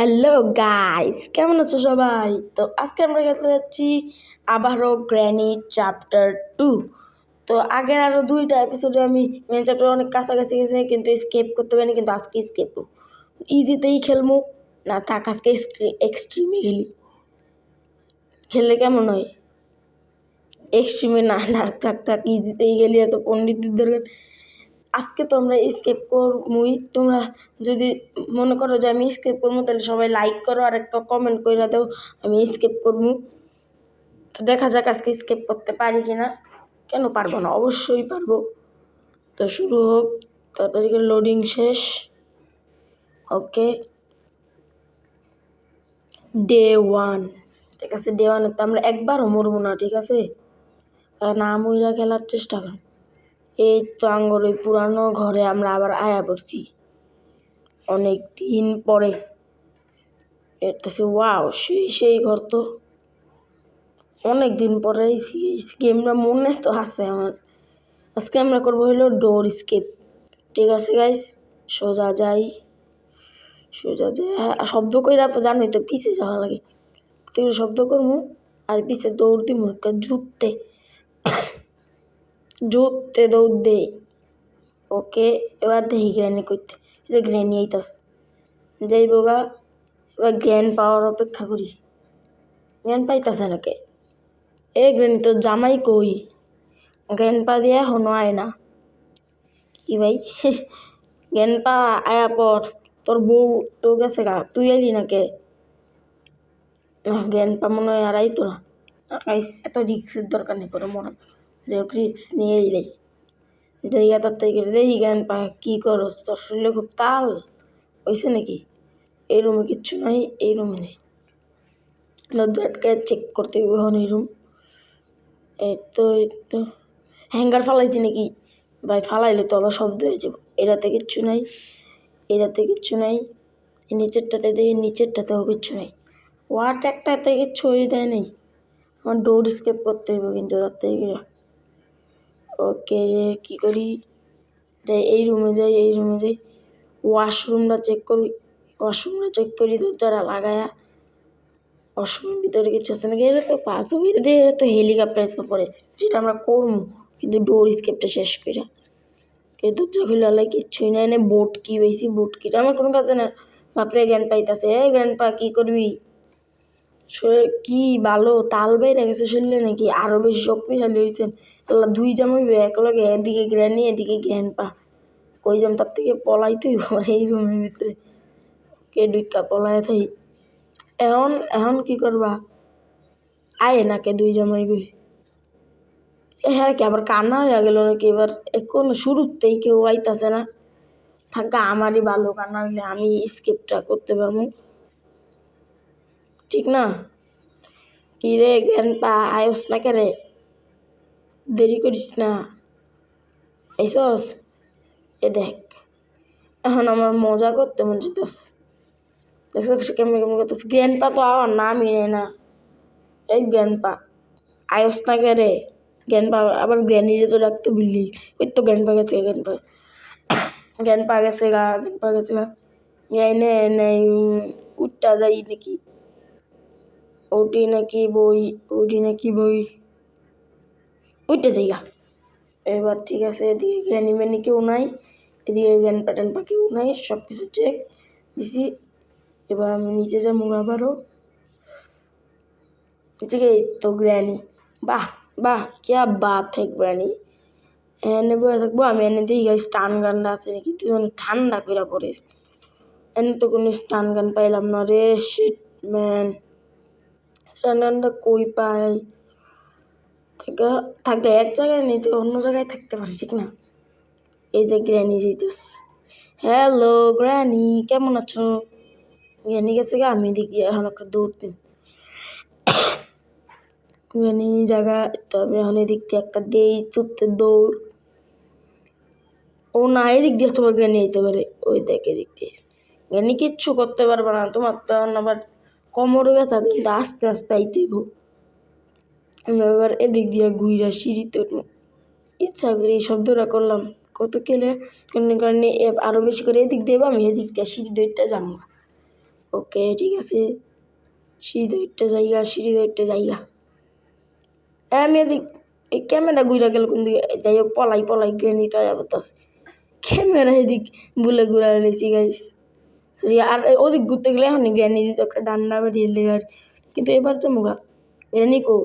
Hello guys, কেমন আছো সবাই? তো আজকে আমরা খেলতে যাচ্ছি আবারও গ্র্যানি চ্যাপ্টার 2। তো আগের আরও 2টা এপিসোডে আমি গ্র্যানি চ্যাপ্টার অনেক কাছাকাছি গেছি, কিন্তু স্কেপ করতে পারিনি। কিন্তু আজকে স্কেপ ইজিতেই খেলবো না, থাক আজকে এক্সট্রিমে খেললে কেমন হয়? এক্সট্রিমে না, থাক ইজিতেই গেলি, এত পণ্ডিতদের দরকার। আজকে তো আমরা স্কেপ করবই। তোমরা যদি মনে করো যে আমি স্কেপ করবো, তাহলে সবাই লাইক করো আর একটা কমেন্ট করে দাও আমি স্কেপ করবো। তো দেখা যাক আজকে স্কেপ করতে পারি কিনা। কেন পারবো না, অবশ্যই পারবো। তো শুরু হোক, তাড়াতাড়ি করে লোডিং শেষ। ওকে, ডে 1। ঠিক আছে, ডে 1 তো আমরা একবারও মরবো না, ঠিক আছে? না মইরা খেলার চেষ্টা কর। এই তো আঙ্গর ওই পুরানো ঘরে আমরা আবার আয়া পড়ছি অনেক দিন পরে। ওয়াও, সেই ঘর তো অনেক দিন পরে গেমটা মনে তো আছে আমার। আজকে আমরা করবো হলো ডোর স্কেপ। ঠিক আছে গাইস, সোজা যাই। হ্যাঁ, শব্দ কইরা জানোই তো পিছে যাওয়া লাগে। শব্দ করবো আর পিছে দৌড় দিব, একটা জুততে দৌড় দে। ওকে, এবার দেখি গ্র্যানি করতে। এটা গ্র্যানি আইতাস যাই বোগা। এবার জ্ঞান পাওয়ার অপেক্ষা করি। জ্ঞান পাইতাছে নাকি? গ্র্যানি তো জামাই কই? জ্ঞান পা দিয়ে এখনো আয় না কি ভাই? জ্ঞান পা আয়া পর, তোর বউ তো গেছে গা, তুই এলি নাকি? জ্ঞান পা মনে হয় আর আইতো না। এত রিক্সের দরকার নেই, পরে মরা যে রিক্স নিয়ে এলাই। জায়গা তার থেকে দেখি জ্ঞান পা কি করস? তোর শরীরে খুব তাল হয়েছে নাকি? এই রুমে কিচ্ছু নাই, এই রুমে নেই। দরজাটকে চেক করতে হবে এখন এই রুম। এই তো হ্যাঙ্গার ফালাইছি নাকি ভাই? ফালাইলে তো আবার শব্দ হয়ে যাবো। এটাতে কিচ্ছু নাই, নিচেরটাতে দেখি, নিচেরটাতেও কিচ্ছু নাই। ওয়াট একটাতে কিচ্ছু হয়ে দেয় নেই। আমার ডোর স্কেপ করতে হইব কিন্তু তার থেকে। ওকে, কী করি? যাই এই রুমে যাই। ওয়াশরুমটা চেক করি, দরজাটা লাগায়া। ওয়াশরুমের ভিতরে কিছু আছে নাকি? এটা তো পারতো দিয়ে তো হেলিকপ্টার স্কেপ করে, যেটা আমরা করবো, কিন্তু ডোর স্কেপটা শেষ কইরা। দরজা খুলে কিচ্ছুই নাই। বোট কি বেশি, বোট কিটা আমার কোনো কাজে না। বাপরে জ্ঞান পাইতাছে। জ্ঞান পা কি করবি? কি ভালো তাল বাইরে গেছে শরীরে নাকি? আরো বেশি শক্তিশালী হয়েছেন। দুই জামাই একলগে, এদিকে গ্র্যানি এদিকে জ্ঞান পা। কই যাম তার থেকে পলাইতেই আমার এই রুমের ভিতরে। কে ডুইকা পলায় থাই। এখন কি করবা? আয় নাকি দুই জামাই বই? হ্যাঁ, কি আবার কান্না হয়ে গেল নাকি? এবার এখন শুরুতেই কেউ আইতাছে না। থাকা আমারই ভালো, কান্না হলে আমি স্কেপটা করতে পারবো, ঠিক না? কি রে জ্ঞান পা, আয়স না কে রে? দেরি করিস না, আইসস? দেখ, এখন আমার মজা করতে মন যেতেছে। দেখছো কেমন করতেছে? জ্ঞান পা তো আমার নামই নেই না। এই জ্ঞান পা, আয়স না কে রে? জ্ঞান পা আবার জ্ঞানীরে তো রাখতে ভুললি। ওই তো জ্ঞান পা গেছে গা। জ্ঞানে নেই, উঠটা যাই নাকি? ওটি নাকি বই উঠতে যাইগা। এবার ঠিক আছে, এদিকে জ্ঞানী ম্যানি কেউ নাই, এদিকে জ্ঞান প্যাটার্ন পা কেউ নাই, সব কিছু চেক দিছি। এবার আমি নিচে যাবো আবারও। ঠিক আছে, তো গ্র্যানি, বাহ क्या बात है গ্র্যানি। এনে বয়ে থাকবো আমি। এনে দিই স্টান গানটা আছে নাকি? তুই ঠান্ডা করে পড়িস। এনে তো কোনো স্টান গান পাইলাম না রে। শিট ম্যান, স্টান গানটা কই পাই? থাকলে এক জায়গায় নেই তো অন্য জায়গায় থাকতে পারি, ঠিক না? এই যে গ্র্যানি যেতেস। হ্যালো গ্র্যানি, কেমন আছো? গ্র্যানি গেছে গা, আমি দেখি এখন একটা দৌড় দিন। গ্র্যানি জায়গা তো আমি এখন এদিক দিয়ে একটা দেই চুপতে দৌড়। ও না, এদিক দিয়ে তোমার গ্র্যানি আইতে পারে। ওই দেখ এদিক দিয়ে গ্র্যানি কিচ্ছু করতে পারবে না। তোমার তো আবার কোমরে ব্যথা, কিন্তু আস্তে আস্তে আইতেইব। এবার এদিক দিয়ে ঘুইরা সিঁড়িতে উঠবো। ইচ্ছা করে এই শব্দটা করলাম। কত কেলে কারণে আরো বেশি করে এদিক দেবো, আমি এদিক দিয়ে সিঁড়ি দইটা যাবো। ওকে ঠিক আছে, সিঁড়ি ধরতে জায়গা। আমি এদিক এই ক্যামেরা ঘুরা গেল কোন দিকে, যাই হোক পলাই গ্রেনি তো আবতাস ক্যামেরা এদিক বুলে ঘুরা লেছি গাইস। আর ওদিক ঘুরতে গেলে এখন গ্রেনি দিত একটা ডান্ডা বাড়িয়ে লেগে, কিন্তু এবার চমুগা গ্রেনি কো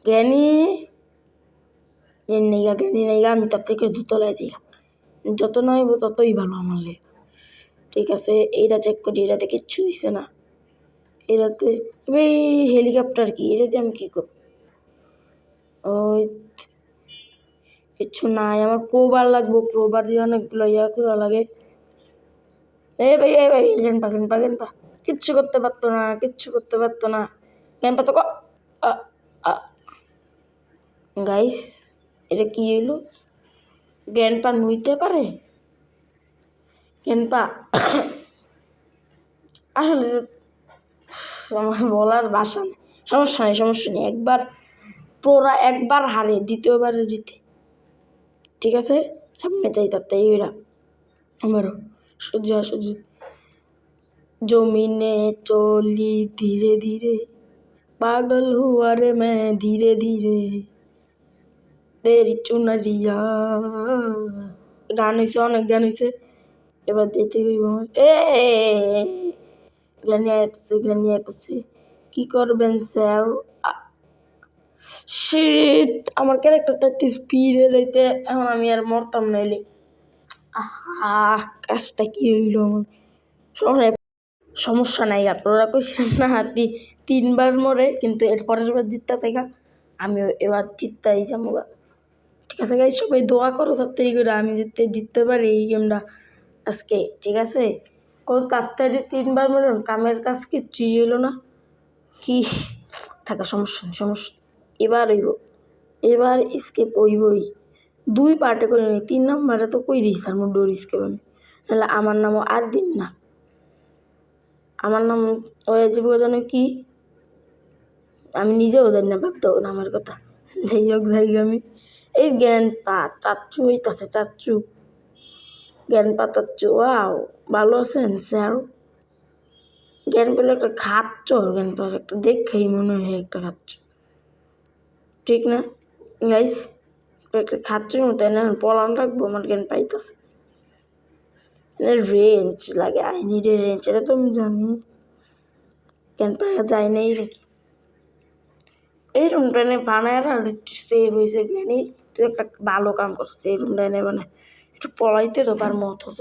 গ্রেনি গ্রেনি নেইগা, আমি তার থেকে দুতলায় যাই, যত না হইব ততই ভালো আমার লেগে। ঠিক আছে, এইটা চেক করি, এটাতে কিচ্ছু দিছে না। এটাতে এই হেলিকপ্টার কি, এটাতে আমি কী করব? ওই কিচ্ছু নাই, আমার ক্রোবার লাগবো, ক্রোবার দিয়ে অনেকগুলো ইয়া করা লাগে। ভাই গেনপা কিচ্ছু করতে পারতো না গেনপা তো গাইস, এটা কি হইলো? গ্র্যান্ডপা নুইতে পারে? গ্র্যান্ডপা আসলে আমার বলার ভাষা নেই। সমস্যা নেই, একবার হারে, দ্বিতীয়বারে জিতে। ঠিক আছে, সামনে যাই, তাই ওইরা আমারও সহ্য জমিনে চলি ধীরে ধীরে, পাগল হুয়া রে मैं ধীরে ধীরে, তেরি চুনরিয়া। গান হয়েছে, অনেক গান হয়েছে, এবার যেতে হইব। গ্রানি পড়ছে, কি করবেন স্যার? শিট, আমার ক্যারেক্টারটা একটু স্পিডে যাইতে, এখন আমি আর মরতাম নাইলে। কাজটা কি হইল আমার? সমস্যা নাই, আপনারা কইছেন না 3বার মরে, কিন্তু এর পরের বার জিততে থেকে আমি এবার জিততেই যাবো। ঠিক আছে গাইস, সবাই দোয়া করো তাড়াতাড়ি করে আমি জিততে পারি এই গেমটা আজকে। ঠিক আছে, কত তাড়াতাড়ি 3বার মরলাম, কামের কাজ কিচ্ছুই হইলো না। কি থাকা সমস্যা, এবার হইব, এবার স্কেপ হইবই। 2 পার্টে করে নি, 3 নম্বরে তো কই দিস আমার ডোর স্কেপ। আমি নাহলে আমার নামও আর দিন না, আমার নাম ওই জীব যেন কি, আমি নিজেও জানি না, বাদ দাও নামের কথা। যাই হোক আমি এই গ্র্যান্ডপা চাচ্চু হইতাছে, গ্র্যান্ডপা চাচ্চু, ভালো আছেন স্যার? গ্র্যান্ডপা একটা খাচ্চর, গ্র্যান্ডপার একটা দেখেই মনে হয় একটা খাচ্চর, ঠিক না গাইস? একটা খাচ্চর মতো না, পলান রাখবো, আমার গ্র্যান্ডপা আইতাছে। রেঞ্জ লাগে, আই নিড এ রেঞ্জ, এটা তো আমি জানি। গ্র্যান্ডপা যায় নাই নাকি? এই রুমটা এনে বানায় আর একটু সেভ হয়েছে। গ্রানি তুই একটা ভালো কাম করছিস, এই রুমটা এনে বানায় একটু পড়াইতে তো পারবো, অথচ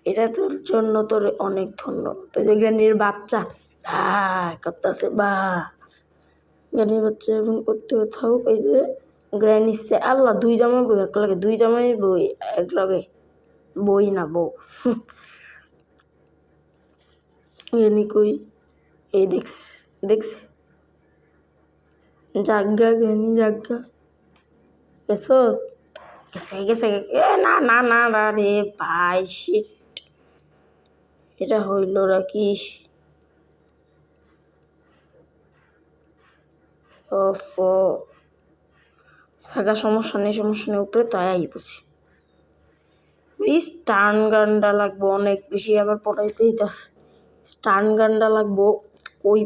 এটা তোর জন্য তোর অনেক ধন্যবাদ। তো যে গ্রানির বাচ্চা করতেছে, গ্রানির বাচ্চা এবং করতে থাকুক। এই যে গ্রানি সে আল্লাহ, 2 জামাই বই এক লাগে, 2 জামাই বই এক লাগে, বই না বউ। গ্রানি কই? এই দেখছি জাগা গ্রানি জাগা গেছে না রে ভাই, শিট, এটা হইল কি? থাকা সমস্যা নেই, উপরে তো আই বসি। স্টান গানটা লাগবো অনেক বেশি, আবার পড়াইতে হইতাছে। স্টান গানটা লাগবো, কই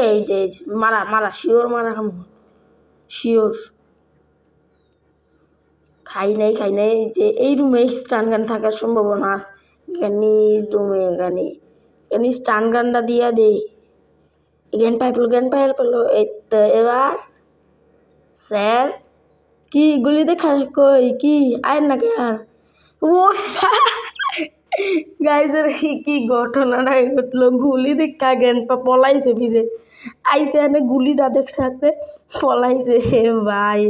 এই যে মারা শিওর, মারা খাম শিওর। খাই নাই যে এই রুমে স্টান গান থাকার সম্ভাবনা আছে। রুমে গানি স্টান গানটা দিয়া দে। জ্ঞান পাই পেলো। এই তো এবার স্যার কি গুলি দেখা কই কি আয় না কে আর ও গাইজের কি ঘটনাটা ঘটলো, গুলি দেখা গ্যান্ডপা পলাইছে, ভিজে আইসে এনে গুলিটা দেখছে হাতে, পলাইছে সে। ভাই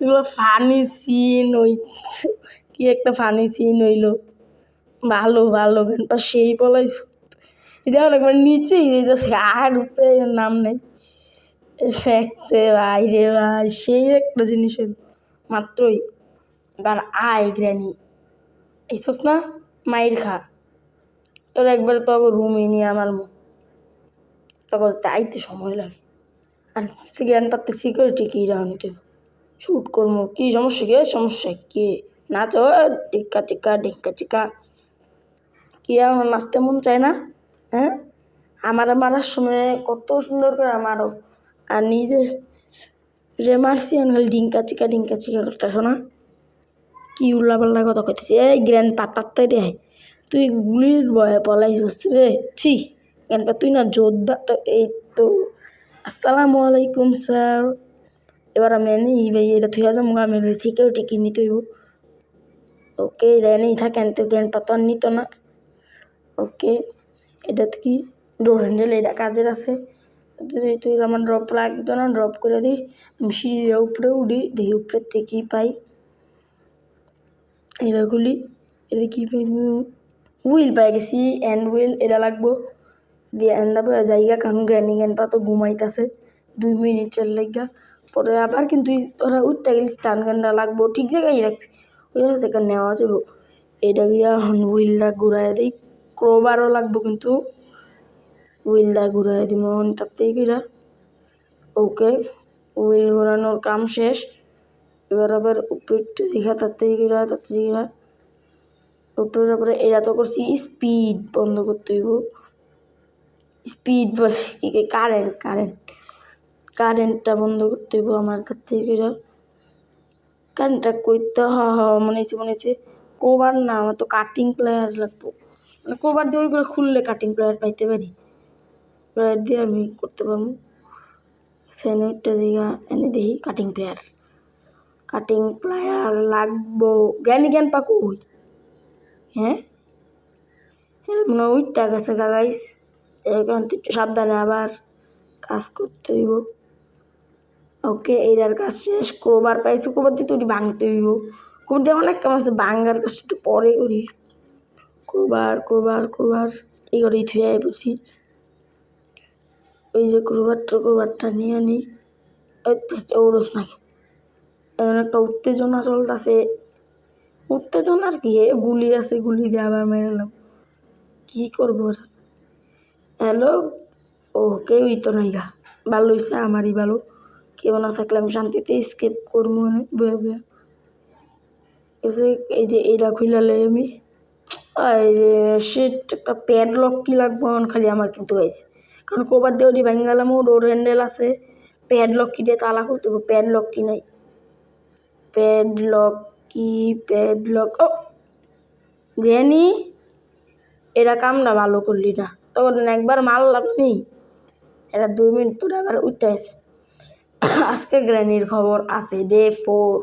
এগুলো ফানি সিন, ওই কি একটা ফানি সিন হইলো। ভালো গ্যান্ডপা সেই পলাইছে, যেমন একবার নিচেই যেতেছে, আর উপরে নাম নেই। দেখছে ভাই রে ভাই, সেই একটা জিনিস হইল মাত্রই। এবার আয় গ্রানি, এইসস না মাইর খা, তোর একবারে তো রুমে নিয়ে আমার তখন আইতে সময় লাগে। আর গ্রান পাতে সিকিউরিটি কি রাখনি কেউ শ্যুট করবো, কি সমস্যা কে নাচ টিক্কা চিক্কা কি আমার নাচতে মন চায় না? হ্যাঁ, আমার মারার সময় কত সুন্দর করে আমারও, আর নিজে রে মারছি খালি ডিঙ্কা চিকা করতেছ না? কি উল্লাপাল্লা কথা কইতেছি? এই গ্র্যান্ড পাতাতে রে, তুই গুলির ভয়ে পলাইছিস রে। ছি, গ্র্যান্ড পা তুই না যোদ্ধা তো। এই তো, আসসালামু আলাইকুম স্যার। এবার আমি এনে ভাই এটা থুই যাবো, আমি সিকিউরিটি কি নিতে হইব। ওকে, এটা এনেই থাকেন তো, গ্র্যান্ড পা তো আর নিত না। ওকে, এটা কি ডোর হ্যান্ডেল, এটা কাজের আছে। তুই আমার ড্রপ লাগতো না, ড্রপ করে দিই। আমি সিঁড়ি দিয়ে উপরে উঠি, দেখি উপরের থেকে কী পাই। এটা খুলি, এটা কী পাই, হুইল পাই গেছি, হ্যান্ড হুইল এটা লাগবো। দিয়ে এন্দা পাওয়া জায়গা, কারণ গ্যান পা তো ঘুমাইতেছে 2 মিনিটের লাগা। পরে আবার কিন্তু ওরা উঠতে গেলে স্টান গানটা লাগবো, ঠিক জায়গায় রাখছি, ওই থেকে নেওয়া যাবো। এটা গিয়া হুইলটা ঘুরাই দিই, ক্রোবারও লাগবো কিন্তু হুইলটা ঘুরাই দিব তার থেকে কিরা। ওকে, হুইল ঘোরানোর কাম শেষ। এবার আবার উপরে দেখা তার থেকে কিরা উপরে পরে এটা তো করছি, স্পিড বন্ধ করতে হইব। স্পিড বলে কি কারেন্টটা বন্ধ করতে হইব আমার তার থেকে কিরা। কারেন্টটা করতে মনে হয়েছে ক্রোবার না, আমার তো কাটিং প্লেয়ার লাগবো। মানে ক্রোবার দিয়ে ওইগুলো খুললে কাটিং প্লেয়ার পাইতে পারি, প্লেয়ার দিয়ে আমি করতে পারবো। স্যানিটটা জায়গা এনে দেখি কাটিং প্লেয়ার লাগবো। জ্ঞান পাকু ওই, হ্যাঁ মনে হয় ওইটা গেছে গাইস। এখন তো একটু সাবধানে আবার কাজ করতে হইব। ওকে, এইটার কাজ শেষ। ক্রোবার পাইছি, ক্রোবার দিয়ে তুই ভাঙতে হইব। ক্রোবার দিয়ে অনেক কাম আছে, ভাঙার কাজটা একটু পরে করি। ক্রোবার এই করেই থুয়ে বসি। ওই যে ক্রোবারটা নিয়ে নিই। ওরস নাকি এখন একটা উত্তেজনা চলতেছে। উত্তেজনার কি, গুলি আছে, গুলি দিয়ে আবার মেরালাম। কি করবো ওরা? হ্যালো, ও কেউই তো নাই গা, ভালো হয়েছে, আমারই ভালো। কেউ না থাকলে আমি শান্তিতে স্কেপ করবো মনে বয়ে বয়ে। এই যে এইটা খুলালে আমি সেট একটা প্যাডলক কি লাগবো খালি আমার কিন্তু হয়েছে, কারণ কবার দিয়ে ওটি ভেঙে গেলাম। ডোর হ্যান্ডেল আছে, প্যাডলক কি দিয়ে তালা খুলতে হবে, প্যাডলক কি নাই, প্যাডলক ও গ্র্যানি, এরা কামটা ভালো করলি না, তখন একবার মারলাম নি, এরা 2 মিনিট পরে আবার উঠতে আসে। আজকে গ্র্যানির খবর আছে, ডে 4,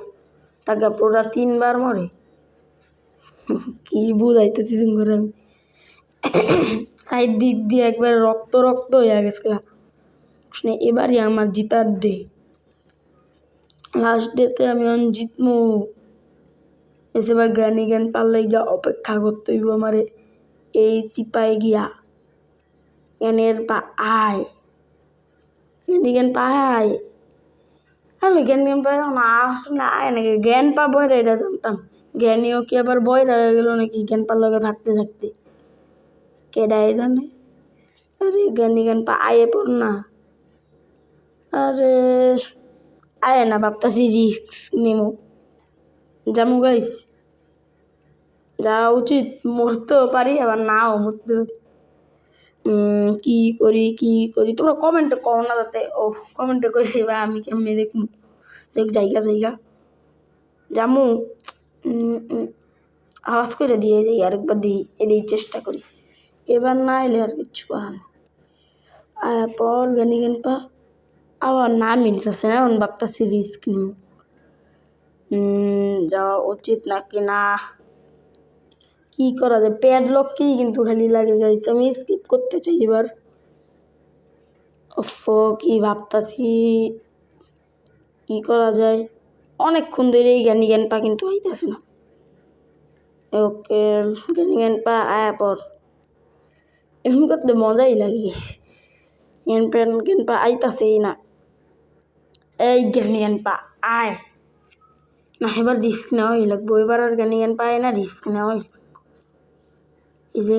তাকে পুরা 3 বার মরে। কি বুঝাইতেছি করে আমি, সাইড দিক দিয়ে একবার রক্ত হয়ে গেছে। এবারই আমার জিতার ডে, লাস্ট ডেতে আমি জিতমু। এবার জ্ঞান পারলে গিয়া অপেক্ষা করতে হইব আমারে এই চিপায় গিয়া। জ্ঞানের পা আয়, জ্ঞান পায়, তাহলে জ্ঞান পায় না, আসলে আয় নাকি জ্ঞান পা বয়রা, এটা জানতাম। জ্ঞানীও কি আবার বয়রা হয়ে গেল নাকি জ্ঞান পার লগে থাকতে থাকতে, কেডাই জানে। আরে জ্ঞান পা আয়ে পড় না, আরে আয় না, ভাবতাছি রিস্ক নিমু। জামু গাইস, যাওয়া উচিত, মরতেও পারি আবার নাও মরতে পারি। কি করি তোমরা কমেন্টে কও না, যাতে কমেন্টে করে বা আমি কেমনি দেখবো, জায়গা জামু। আওয়াজ করে দিয়ে যাই, আরেকবার দিই, এটাই চেষ্টা করি। এবার না এলে আর কিচ্ছু করার না। পর জ্ঞান পা আবার না মিলতেছে না, এখন ভাবতেছি রিস্ক নিব, যাওয়া উচিত নাকি না, কি করা যায়। প্যাডলক কি কিন্তু খালি লাগে গাইছে, আমি স্কিপ করতে চাই এবার। কি ভাবতাছি, কি করা যায়, অনেকক্ষণ ধরে এই জ্ঞান পা কিন্তু আইতেছে না। ওকে, জ্ঞান পা আয়া পর, এমনি করতে মজাই লাগে। জ্ঞান পা আইতাছেই না। এই জ্ঞান পা আয় না, এবার রিস্ক নেওয়াই লাগবো। এবার আর জ্ঞান পায় না, রিস্ক নেওয়াই। এই যে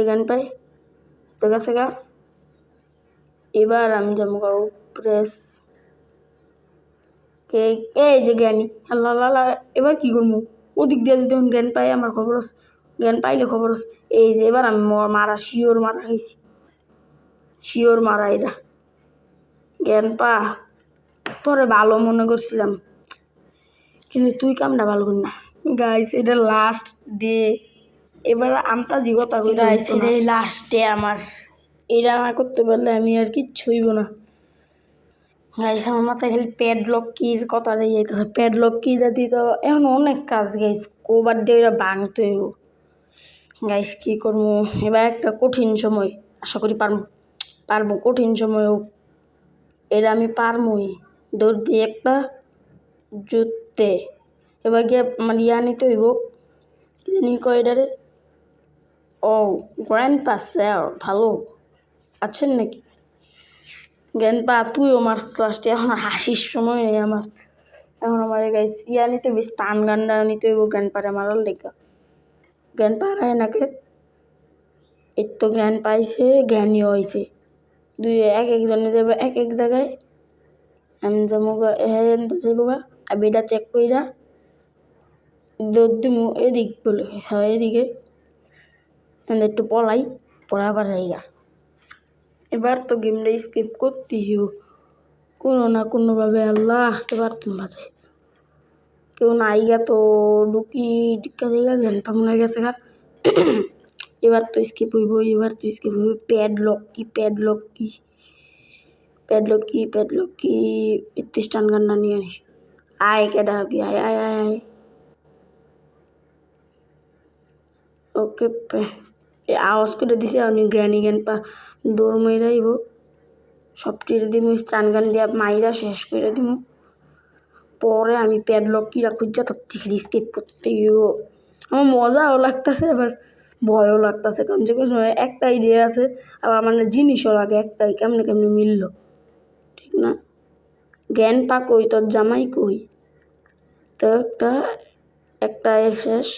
জ্ঞান পাই তো গেছে গা। এবার আমি যাবো প্রেস কে, এই যে জ্ঞানী, আল্লাহ, এবার কি করবো? ওদিক দিয়ে যদি জ্ঞান পাই আমার খবর আছে, জ্ঞান পাইলে খবর আছে। এই যে এবার আমি মারা শিওর মারা খাইছি, শিওর মারা এটা। জ্ঞান পা, তোরে ভালো মনে করছিলাম, কিন্তু তুই কামটা ভালো করি না। গাইস এটা লাস্ট ডে, এবার আমতা জীবতা করি। গাইস এটাই লাস্ট ডে আমার, এটা না করতে পারলে আমি আর কিচ্ছু হইব না। গাইস আমার মাথায় খালি প্যাডলক কির কথা রয়ে যাইতেছে। প্যাডলক কিটা দিতে এখন অনেক কাজ গাইস, কোবার দিয়ে ওরা ভাঙতে হইব। গাইস কী করবো এবার, একটা কঠিন সময়, আশা করি পারবো কঠিন সময় হোক, এটা আমি পারমই। দৌড় দিয়ে একটা জুততে এবার গিয়ে মানে ইয়া নিতে হইব, কি জানি কয় এটারে, ও গ্র্যান্ডপা স্যার ভালো আছেন নাকি? গ্র্যান্ডপা তুইও মারছ লাস্টে, এখন আর হাসির সময় নেই আমার। এখন আমার গাইস ইয়া নিতে হইব, স্টান গান্ডা নিতে হইব গ্র্যান্ডপারে মারার লেখা। গ্র্যান্ডপা হারায় নাকে, এই তো জ্ঞান পাইছে, জ্ঞানীয় হয়েছে। দুই এক একজনে যাবে এক এক জায়গায়, আমি যাবো হ্যাঁ যাইব গা। আমি এটা চেক কইরা দৌড় দিমু এদিক বলে, হ্যাঁ এদিকে একটু পলাই, পরে আবার যাইগা। এবার তো গেমটা স্কিপ করতেই হইব কোনো না কোনোভাবে। আল্লাহ এবার তুমি বাঁচাই, কেউ নাই গা তো ঢুকি ঢিকা যাইগা, জ্ঞান পাম না গেছে গা। এবার তো স্কিপ হইব, এবার তো স্কিপ হইব। প্যাডলক কি, প্যাডলক কি, প্যাডলক কি, প্যাডলক কি, একটু স্টান গান্না নিয়ে আনিস। আয় কেডা হবি, আয় আয় আয় আয়। ওকে আওয়াজ করে দিছে, আমি গ্র্যানি জ্ঞান পা দৌড় মাইরা আইব, সব টিরে দিমু, স্টান গান দিয়া মাইরা শেষ করে দিমু। পরে আমি প্যাডলক কিরা খুঁজা তার থেকে স্কেপ করতে গিয়েও আমার মজাও লাগতেছে, আবার ভয়ও লাগতেছে, কারণ যে কোনো সময় একটা আইডিয়া আছে, আবার আমার জিনিসও লাগে একটাই, কেমনে কেমনে মিলল ঠিক না। জ্ঞান পা কই, তোর জামাই কই? তো একটা শেষ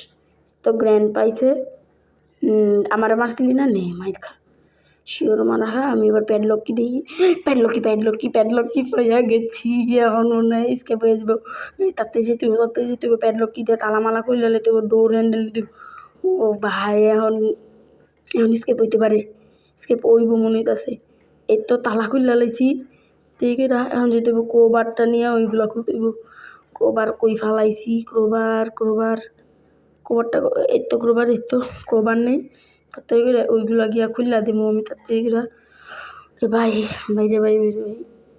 তো জ্ঞান পাইছে, আমার মারছিলি না, নে মাইর খা, শিওর মারা খা। আমি এবার প্যাডলক কি দেখি, প্যাডলক কি, প্যাডলক কি, প্যাডলক কি পাইয়া গেছি, এখন মনে হয় স্কেপ হয়ে যাবো। তাতে যেতে হবে, তাতে যেতে হবে, প্যাডলক কি দিয়ে তালামালা করলে লেতে হবে, ডোর হ্যান্ডেল দিতে হবে। ও ভাই এখন এখন স্কেপ হইতে পারে, স্কেপ ওইব মনে হইতেছে। এই তো তালা খুললা লাইছি, ঠিক এটা এখন যেতে হবে ক্রোবারটা নিয়ে ওইগুলা খুলতে হইব। ক্রোবার কই ফালাইছি, ক্রোবারটা এই তো ক্রোবার, এই তো ক্রোবার নেই, তাতে করে ওইগুলা গিয়া খুললা দিব আমি, তাতে করে ভাই বাইরে ভাই বাইরে ভাই।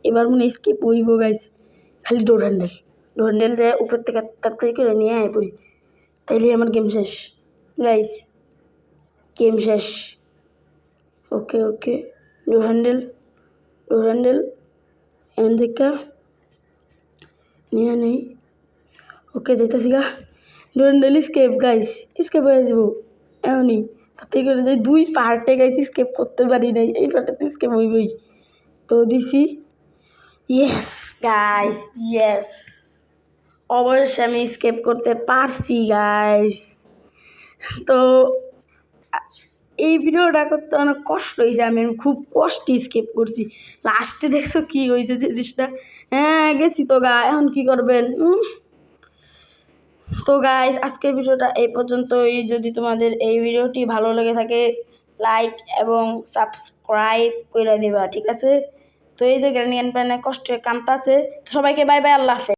এবার মনে স্কিপ হইব গাইস, খালি ডোর হ্যান্ডেল যায় উপর থেকে তাড়াতাড়ি করে নিয়ে আয় পড়ি, তাইলে আমার গেম শেষ গাইস, গেম শেষ। ওকে ওকে ডোর হ্যান্ডেল এন দেখা নিয়ে নেই। ওকে যেতেছি গা, door handle escape guys, escape হয়ে যাবো এমনই, তাতে করে যাই 2 পার্টে গাইস স্কেপ করতে পারি নাই, এই পার্টে স্কেপ হইবই। তো দিছি, ইয়েস গাইস ইয়েস, অবশ্যই আমি স্কেপ করতে পারছি গাইস। তো এই ভিডিওটা করতে অনেক কষ্ট হয়েছে, আমি খুব কষ্টে স্কেপ করছি। লাস্টে দেখছো কি হয়েছে জিনিসটা, হ্যাঁ গেছি তো গা, এখন কি করবেন। তো গাইস আজকের ভিডিওটা এই পর্যন্তই। যদি তোমাদের এই ভিডিওটি ভালো লেগে থাকে লাইক এবং সাবস্ক্রাইব করে দিবা, ঠিক আছে। তো এই যে গ্র্যানি প্যানে কষ্ট কামতা আছে, সবাইকে বাই বাই, আল্লাহ হাফেজ।